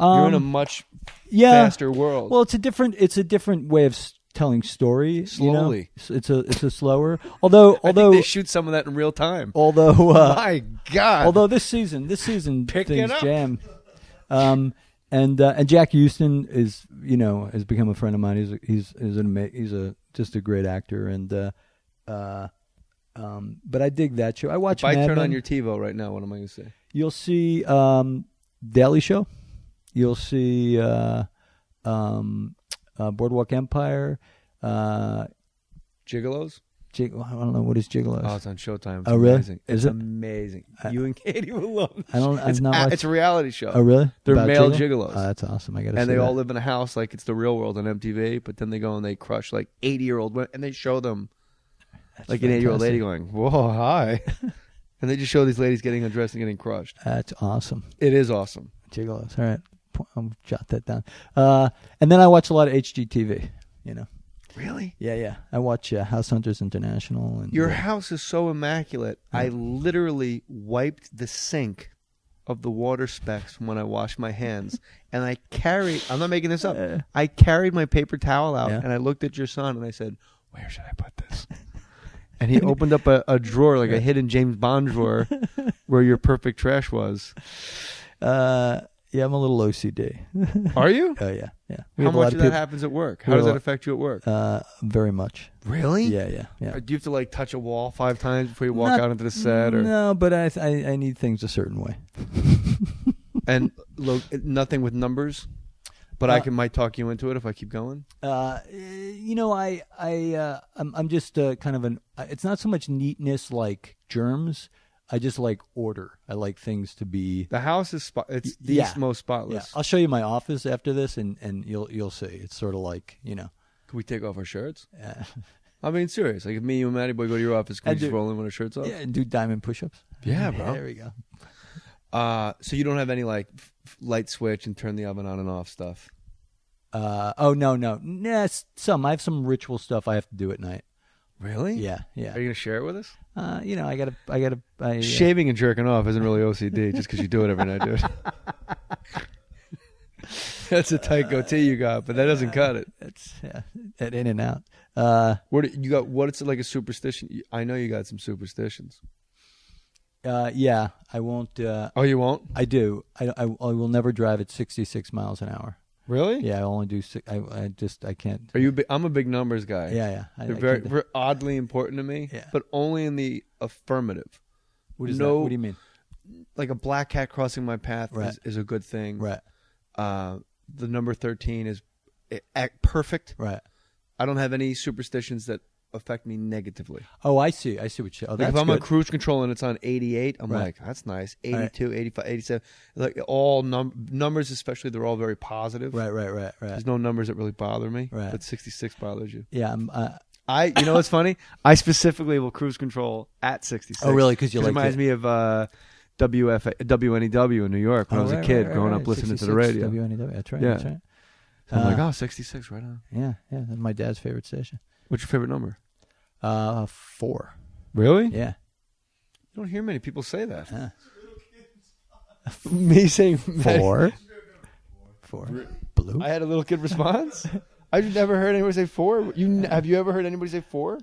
You're in a much faster world. Well, it's a different way of telling story. Slowly. It's a slower. Although I think they shoot some of that in real time. Although my God. Although this season Pick things it up. jam. And Jack Houston is has become a friend of mine. He's just a great actor, and but I dig that show. I watch. If I Mad turn Men. on your TiVo right now, what am I going to say? You'll see Daily Show. You'll see Boardwalk Empire. Gigolos? I don't know what is Gigolos. Oh, it's on Showtime. It's really? amazing. Is it's it? amazing. You and Katie will love it. It's a reality show. Oh, really? They're About male gigolos. Oh, that's awesome. I got to see And they that. all live in a house like it's the real world on MTV, but then they go and they crush like 80-year-old women, and they show them like an 8-year-old lady going, "Whoa, hi." And they just show these ladies getting undressed and getting crushed. That's awesome. It is awesome. Gigolos. All right. I'll jot that down. And then I watch a lot of HGTV, Really? Yeah. I watch House Hunters International. And Your house is so immaculate. I literally wiped the sink of the water specks from when I washed my hands. And I'm not making this up. I carried my paper towel out and I looked at your son and I said, "Where should I put this?" And he opened up a drawer, like a hidden James Bond drawer where your perfect trash was. Yeah, I'm a little OCD. Are you? Oh, yeah. How much of that happens at work? How does that affect you at work? Very much. Really? Yeah. Do you have to like touch a wall 5 times before you walk out into the set? Or? No, but I need things a certain way. And nothing with numbers? But I might talk you into it if I keep going? I'm just kind of it's not so much neatness like germs. I just like order. I like things to be. The house is it's the most spotless. Yeah. I'll show you my office after this, and you'll see. It's sort of like Can we take off our shirts? I mean, serious. Like if me, you, and Matty Boy go to your office, can we just roll in with our shirts off? Yeah, and do diamond push-ups. Yeah, bro. There we go. So you don't have any like light switch and turn the oven on and off stuff? No. Nah, some. I have some ritual stuff I have to do at night. Really? Yeah. Are you gonna share it with us? I gotta. Shaving and jerking off isn't really OCD just because you do it every night, dude. That's a tight goatee you got, but that doesn't cut it. It's that in and out. You got? What it's like a superstition? I know you got some superstitions. Yeah, I won't. Oh, you won't? I do. I will never drive at 66 miles an hour. Really? Yeah, I only do. I can't. Are you? I'm a big numbers guy. Yeah. They're very oddly important to me. Yeah. But only in the affirmative. What is that? What do you mean? Like a black cat crossing my path is a good thing. Right. The number 13 is perfect. Right. I don't have any superstitions that affect me negatively. Oh, I see. What you say. Oh, like if I'm on cruise control and it's on 88, I'm like, that's nice. 82, 85, 87. Like all numbers, especially, they're all very positive. Right. There's no numbers that really bother me. Right. But 66 bothers you. Yeah. You know what's funny? I specifically will cruise control at 66. Oh, really? Because you like it reminds me of WNEW in New York when I was a kid growing up listening to the radio. WNEW. That's right. Yeah. That's right. So I'm like, 66, right on. Yeah. That's my dad's favorite station. What's your favorite number? 4. Really? Yeah. You don't hear many people say that. Yeah. Me saying 4. 4. Blue. I had a little kid response. I've never heard anybody say 4. Have you ever heard anybody say 4?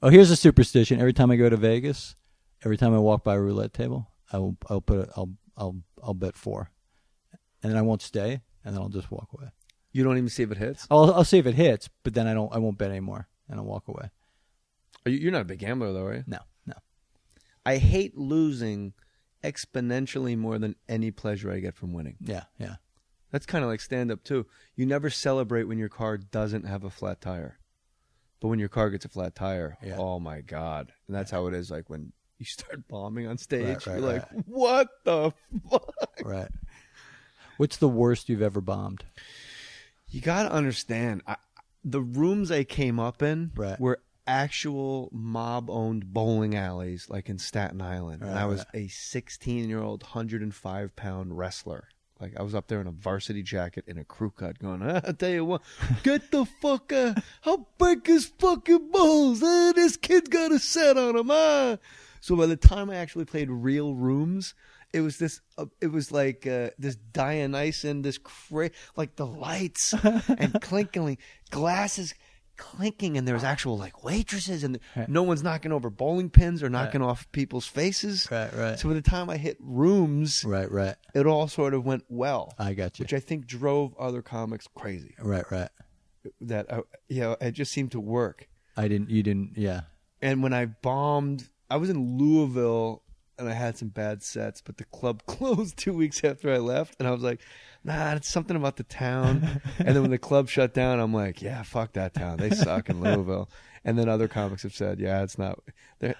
Oh, here's a superstition. Every time I go to Vegas, every time I walk by a roulette table, I'll bet 4, and then I won't stay, and then I'll just walk away. You don't even see if it hits? I'll see if it hits, but then I won't bet anymore, and I'll walk away. You're not a big gambler, though, are you? No. I hate losing exponentially more than any pleasure I get from winning. Yeah. That's kind of like stand-up, too. You never celebrate when your car doesn't have a flat tire. But when your car gets a flat tire, oh, my God. And that's how it is like when you start bombing on stage. You're like, what the fuck? Right. What's the worst you've ever bombed? You got to understand, the rooms I came up in were actual mob-owned bowling alleys like in Staten Island. And I was a 16-year-old, 105-pound wrestler. Like, I was up there in a varsity jacket and a crew cut going, I'll tell you what, get the fuck out. I'll break his fucking balls. This kid's got a set on him. So by the time I actually played real rooms, it was this. It was like this Dionysian, like the lights and clinking glasses. Clinking, and there was actual like waitresses, and no one's knocking over bowling pins or knocking off people's faces. Right. So by the time I hit rooms, right, it all sort of went well. I got you. Which I think drove other comics crazy. Right. That it just seemed to work. You didn't, yeah. And when I bombed, I was in Louisville, and I had some bad sets, but the club closed 2 weeks after I left, and I was like, nah, it's something about the town. And then when the club shut down, I'm like, yeah, fuck that town. They suck in Louisville. And then other comics have said, yeah, it's not.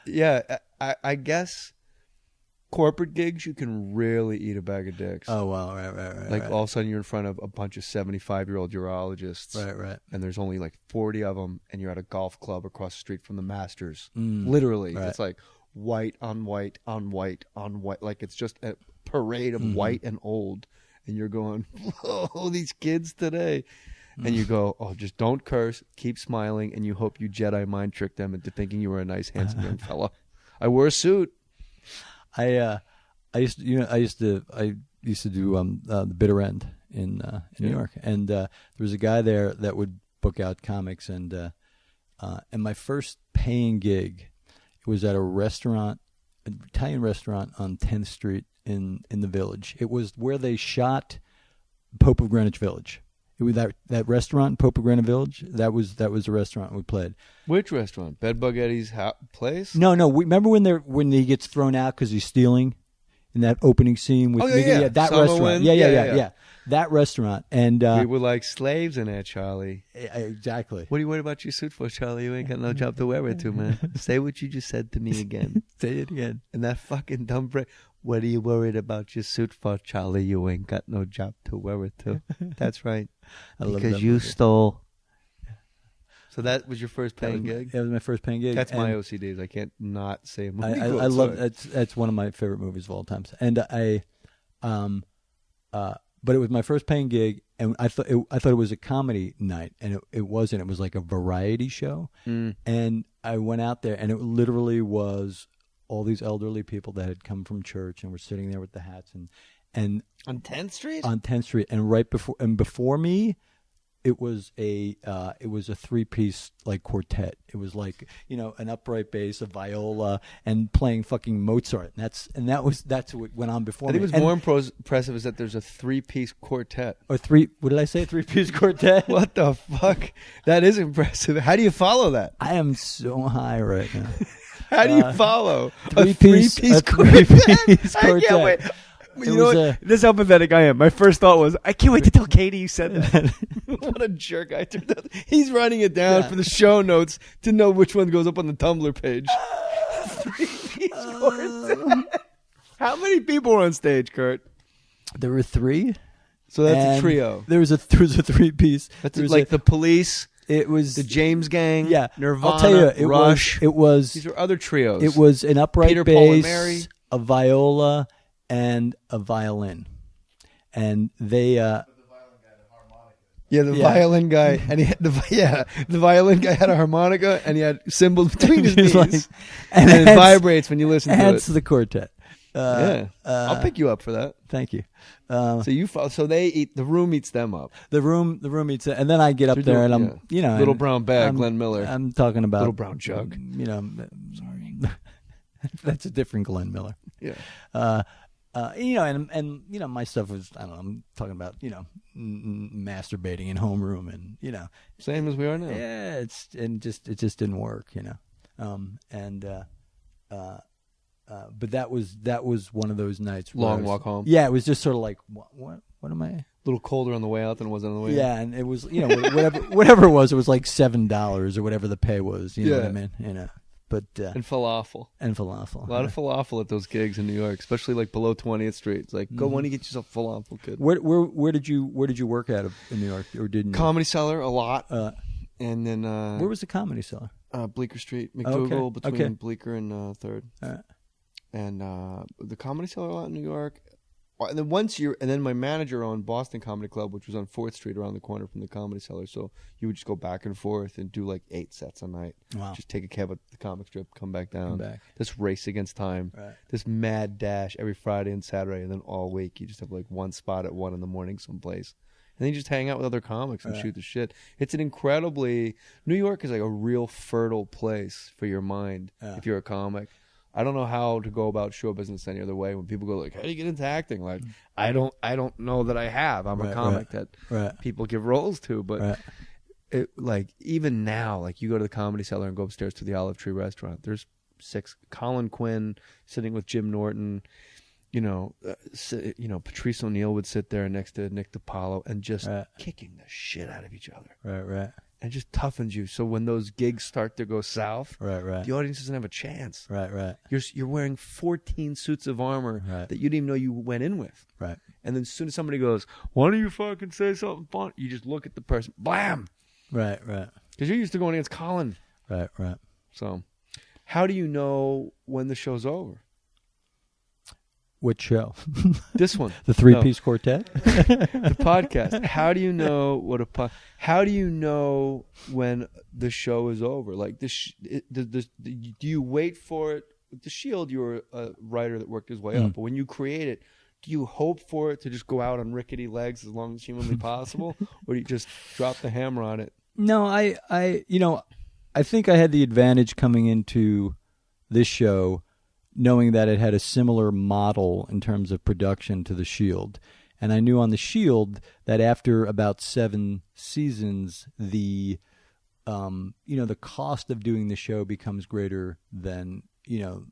Yeah, I guess corporate gigs, you can really eat a bag of dicks. Oh, wow, right. Like all of a sudden you're in front of a bunch of 75-year-old urologists. Right. And there's only like 40 of them, and you're at a golf club across the street from the Masters. Literally. Right. It's like white on white on white on white. Like it's just a parade of white and old. And you're going, whoa, these kids today. And you go, oh, just don't curse, keep smiling, and you hope you Jedi mind trick them into thinking you were a nice, handsome young fella. I wore a suit. I used to do the Bitter End in New York, and there was a guy there that would book out comics, and my first paying gig, it was at a restaurant, an Italian restaurant on 10th Street in the Village. It was where they shot Pope of Greenwich Village. It was that restaurant, Pope of Greenwich Village. That was the restaurant we played. Which restaurant? Bedbug Eddie's place? No. Remember when he gets thrown out because he's stealing in that opening scene with that restaurant. Yeah. That restaurant, and we were like slaves in there, Charlie. Exactly. What are you worried about your suit for, Charlie? You ain't got no job to wear it to, man. Say what you just said to me again. Say it again. And that fucking dumb break. What are you worried about your suit for, Charlie? You ain't got no job to wear it to. That's right. Because you stole. So that was your first paying gig? That was my first paying gig. That's my OCDs. I can't not say a movie. I love that's one of my favorite movies of all time. And but it was my first paying gig, and I thought it was a comedy night, and it wasn't. It was like a variety show. And I went out there, and it literally was all these elderly people that had come from church and were sitting there with the hats, and on 10th Street? On 10th Street, and before me, it was a 3-piece like quartet. It was like, an upright bass, a viola, and playing fucking Mozart. That's what went on before me. I think what's more impressive is that there's a 3-piece quartet. What did I say? 3-piece quartet? What the fuck? That is impressive. How do you follow that? I am so high right now. How do you follow a 3-piece quartet? I can't wait. You know what? This is how pathetic I am. My first thought was, I can't wait to tell Katie you said that. What a jerk I turned out. He's writing it down for the show notes to know which one goes up on the Tumblr page. 3-piece quartet. How many people were on stage, Kurt? There were 3. So that's a trio. There was a 3-piece. That's like the Police. It was the James Gang. Yeah, Nirvana. I'll tell you, Rush. It was. These are other trios. It was an upright Peter, bass, Paul, and Mary. A viola, and a violin, and they. The violin guy, and he had the violin guy had a harmonica, and he had cymbals between his knees, and it vibrates when you listen to it. Hence the quartet. I'll pick you up for that. Thank you. So they eat. The room eats them up. The room eats it, and then I get up there, and I'm little brown bag, Glenn Miller. I'm talking about little brown jug. Sorry, that's a different Glenn Miller. Yeah. And my stuff was, I don't know, I'm talking about, masturbating in homeroom, and, Same as we are now. Yeah, it just didn't work, but that was one of those nights. Long walk home. Yeah, it was just sort of like, what am I? A little colder on the way out than it was on the way in. Yeah, and it was, whatever it was like $7 or whatever the pay was, you know what I mean? But, and falafel. A lot of falafel at those gigs in New York, especially like below 20th Street. It's like, go on and get yourself falafel, kid. Where did you work at in New York, or didn't you? Comedy Cellar a lot, and then where was the Comedy Cellar? Bleecker Street, McDougal, between Bleecker and 3rd. All right. And the Comedy Cellar a lot in New York. And then my manager owned Boston Comedy Club, which was on 4th Street around the corner from the Comedy Cellar. So you would just go back and forth and do like 8 sets a night. Wow. Just take a cab at the comic strip, come back down. Come back. This race against time. Right. This mad dash every Friday and Saturday. And then all week you just have like one spot at 1 a.m. someplace. And then you just hang out with other comics and shoot the shit. It's an incredibly... New York is like a real fertile place for your mind if you're a comic. I don't know how to go about show business any other way. When people go like, "How do you get into acting?" Like, I don't know that I have. I'm a comic that people give roles to, but it, like even now, like you go to the Comedy Cellar and go upstairs to the Olive Tree restaurant. There's 6. Colin Quinn sitting with Jim Norton. Patrice O'Neill would sit there next to Nick DiPaolo and just kicking the shit out of each other. Right. And it just toughens you. So when those gigs start to go south, the audience doesn't have a chance. Right. You're wearing 14 suits of armor that you didn't even know you went in with. Right. And then as soon as somebody goes, "Why don't you fucking say something fun?" You just look at the person, blam. Right. Because you're used to going against Colin. Right. So, how do you know when the show's over? Which show? This one. The 3-piece quartet? The podcast. How do you know how do you know when the show is over? Like do you wait for it? With The Shield, you were a writer that worked his way up. But when you create it, do you hope for it to just go out on rickety legs as long as humanly possible? Or do you just drop the hammer on it? No, I think I had the advantage coming into this show knowing that it had a similar model in terms of production to The Shield. And I knew on The Shield that after about 7 seasons, the cost of doing the show becomes greater than, your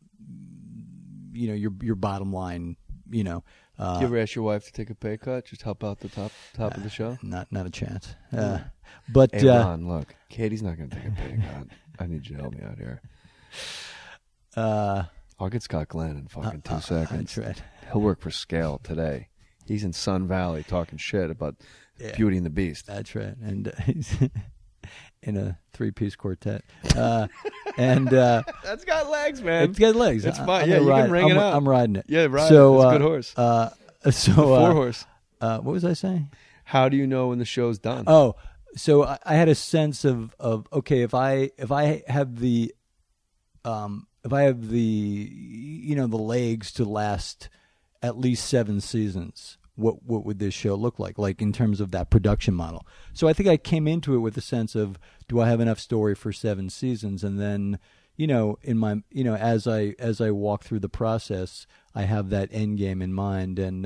bottom line, Do you ever ask your wife to take a pay cut? Just help out the top of the show? Not a chance. But hey, Ron, look, Katie's not going to take a pay cut. I need you to help me out here. I'll get Scott Glenn in fucking 2 seconds. That's right. He'll work for Scale today. He's in Sun Valley talking shit about Beauty and the Beast. That's right. And he's in a 3-piece quartet. That's got legs, man. It's got legs. It's fine. Yeah, you can ring it up. I'm riding it. Yeah, ride it. It's a good horse. 4-horse. What was I saying? How do you know when the show's done? Oh, so I had a sense of okay, if I have the the legs to last at least 7 seasons, what would this show look like in terms of that production model? So I think I came into it with a sense of, do I have enough story for 7 seasons? And then, in my, as I walk through the process, I have that end game in mind, and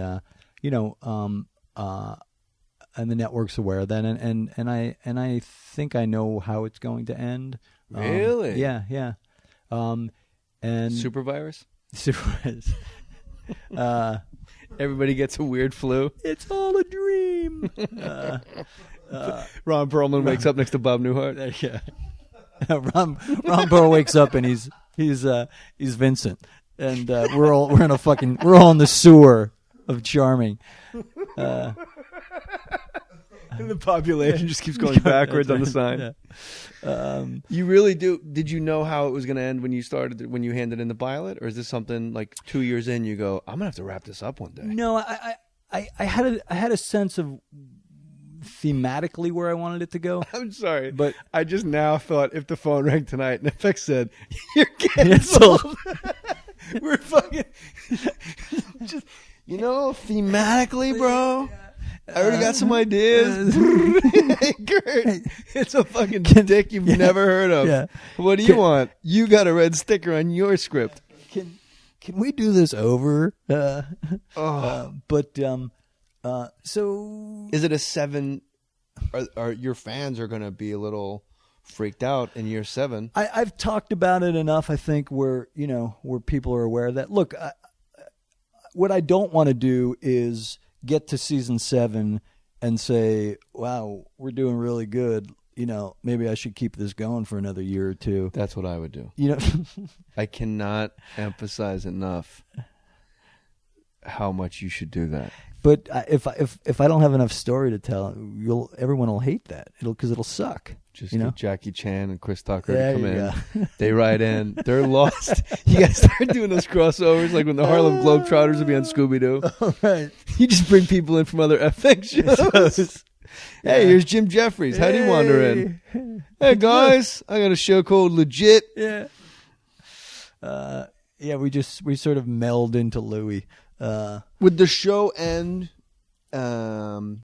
and the network's aware of that, and I think I know how it's going to end. Really? Yeah. And Super virus. Everybody gets a weird flu. It's all a dream. Ron Perlman wakes up next to Bob Newhart. Yeah. Ron Perlman wakes up and he's Vincent, and we're all in the sewer of Charming. And the population just keeps going backwards on the sign. Yeah. You really do. Did you know how it was going to end when you handed in the pilot, or is this something like 2 years in you go, I'm gonna have to wrap this up one day? No, I had a sense of thematically where I wanted it to go. I'm sorry, but I just now thought if the phone rang tonight and FX said you're canceled, we're fucking just thematically, bro. I already got some ideas. Hey, Kurt, it's a fucking dick you've never heard of. Yeah. What do you want? You got a red sticker on your script. Can we do this over? So is it a 7? Are your fans are going to be a little freaked out in year 7? I've talked about it enough. I think where people are aware of that. Look, what I don't want to do is get to season 7 and say, wow, we're doing really good. Maybe I should keep this going for another year or 2. That's what I would do. I cannot emphasize enough how much you should do that. But if I don't have enough story to tell, everyone will hate that. It'll suck. Just You know? get Jackie Chan and Chris Tucker There to come you in. They ride in. They're lost. You guys start doing those crossovers like when the Harlem Globetrotters would be on Scooby-Doo. All right. You just bring people in from other FX shows. Hey, here's Jim Jeffries. How'd he wander in? Hey, guys, I got a show called Legit. Yeah. We sort of meld into Louis. Would the show end